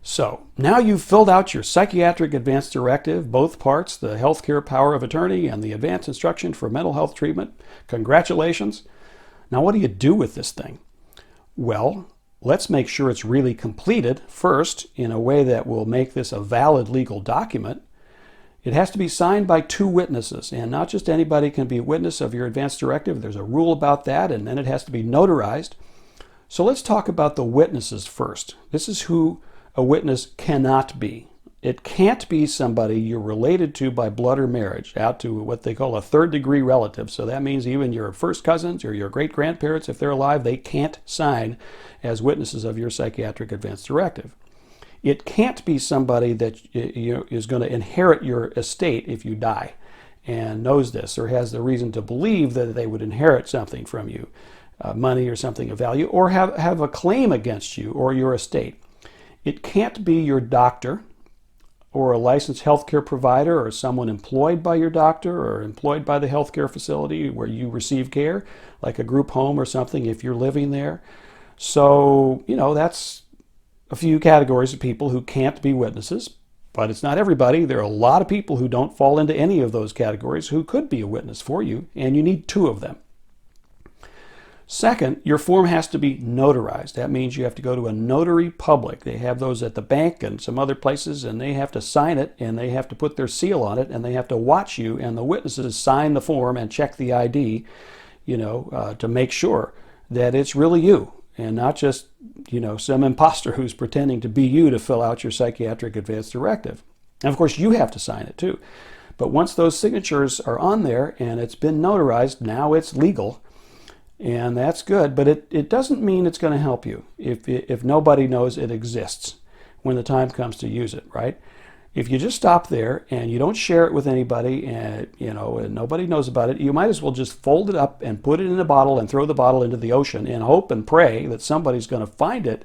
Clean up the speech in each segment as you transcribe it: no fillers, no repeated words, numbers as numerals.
So now you've filled out your Psychiatric Advance Directive, both parts, the Healthcare Power of Attorney and the Advance Instruction for Mental Health Treatment. Congratulations. Now what do you do with this thing? Well, let's make sure it's really completed first in a way that will make this a valid legal document. It has to be signed by 2 witnesses, and not just anybody can be a witness of your advance directive. There's a rule about that, and then it has to be notarized. So let's talk about the witnesses first. This is who a witness cannot be. It can't be somebody you're related to by blood or marriage, out to what they call a 3rd-degree relative. So that means even your first cousins or your great-grandparents, if they're alive, they can't sign as witnesses of your Psychiatric Advance Directive. It can't be somebody that is going to inherit your estate if you die and knows this or has the reason to believe that they would inherit something from you, money or something of value, or have a claim against you or your estate. It can't be your doctor or a licensed healthcare provider or someone employed by your doctor or employed by the healthcare facility where you receive care, like a group home or something if you're living there. So, that's a few categories of people who can't be witnesses, but it's not everybody. There are a lot of people who don't fall into any of those categories who could be a witness for you, and you need 2 of them. Second, your form has to be notarized. That means you have to go to a notary public. They have those at the bank and some other places, and they have to sign it, and they have to put their seal on it, and they have to watch you and the witnesses sign the form and check the ID, to make sure that it's really you and not just, some imposter who's pretending to be you to fill out your Psychiatric Advance Directive. And of course, you have to sign it too. But once those signatures are on there and it's been notarized, now it's legal. And that's good, but it doesn't mean it's going to help you if nobody knows it exists when the time comes to use it, right? If you just stop there and you don't share it with anybody and nobody knows about it, you might as well just fold it up and put it in a bottle and throw the bottle into the ocean and hope and pray that somebody's going to find it,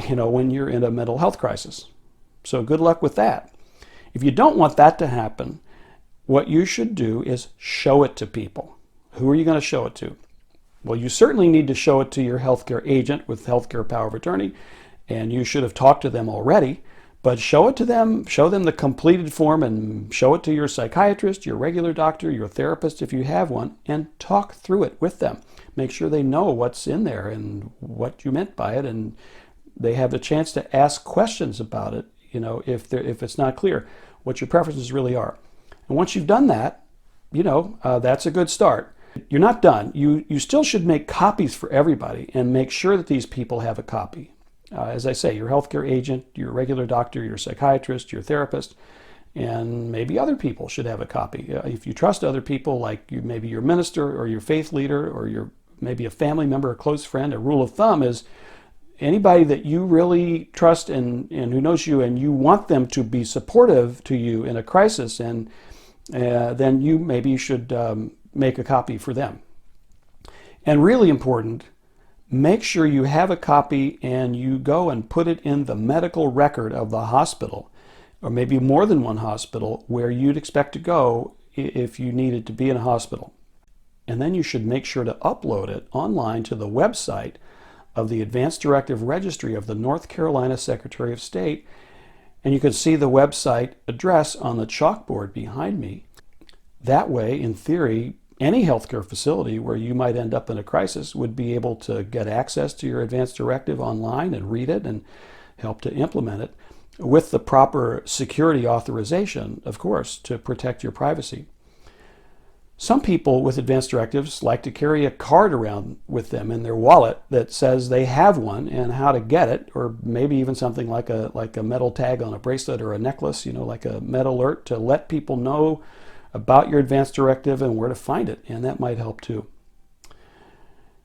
when you're in a mental health crisis. So good luck with that. If you don't want that to happen, what you should do is show it to people. Who are you going to show it to? Well, you certainly need to show it to your healthcare agent with healthcare power of attorney, and you should have talked to them already, but show it to them, show them the completed form, and show it to your psychiatrist, your regular doctor, your therapist if you have one, and talk through it with them. Make sure they know what's in there and what you meant by it, and they have the chance to ask questions about it, if it's not clear what your preferences really are. And once you've done that, that's a good start. You're not done. You still should make copies for everybody and make sure that these people have a copy. As I say, your healthcare agent, your regular doctor, your psychiatrist, your therapist, and maybe other people should have a copy. If you trust other people, like maybe your minister or your faith leader or maybe a family member, a close friend, a rule of thumb is anybody that you really trust and who knows you and you want them to be supportive to you in a crisis, and then you maybe should make a copy for them. And really important, make sure you have a copy and you go and put it in the medical record of the hospital, or maybe more than one hospital where you'd expect to go if you needed to be in a hospital. And then you should make sure to upload it online to the website of the Advance Directive Registry of the North Carolina Secretary of State. And you can see the website address on the chalkboard behind me. That way, in theory, any healthcare facility where you might end up in a crisis would be able to get access to your advance directive online and read it and help to implement it with the proper security authorization, of course, to protect your privacy. Some people with advance directives like to carry a card around with them in their wallet that says they have one and how to get it, or maybe even something like a metal tag on a bracelet or a necklace, like a med alert to let people know about your advance directive and where to find it, and that might help too.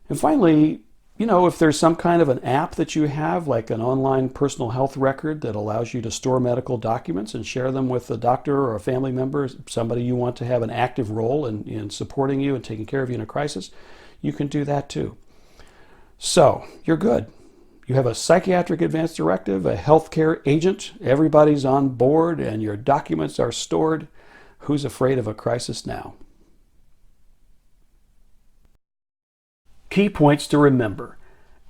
And finally, if there's some kind of an app that you have, like an online personal health record that allows you to store medical documents and share them with a doctor or a family member, somebody you want to have an active role in supporting you and taking care of you in a crisis, you can do that too. So, you're good. You have a psychiatric advance directive, a healthcare agent, everybody's on board, and your documents are stored. Who's afraid of a crisis now? Key points to remember.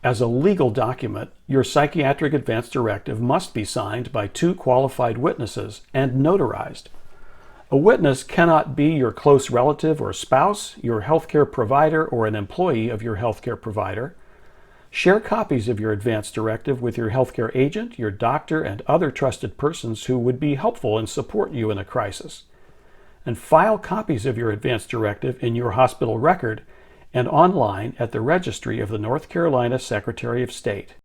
As a legal document, your Psychiatric Advance Directive must be signed by 2 qualified witnesses and notarized. A witness cannot be your close relative or spouse, your healthcare provider, or an employee of your healthcare provider. Share copies of your Advance Directive with your healthcare agent, your doctor, and other trusted persons who would be helpful and support you in a crisis. And file copies of your Advance Directive in your hospital record and online at the registry of the North Carolina Secretary of State.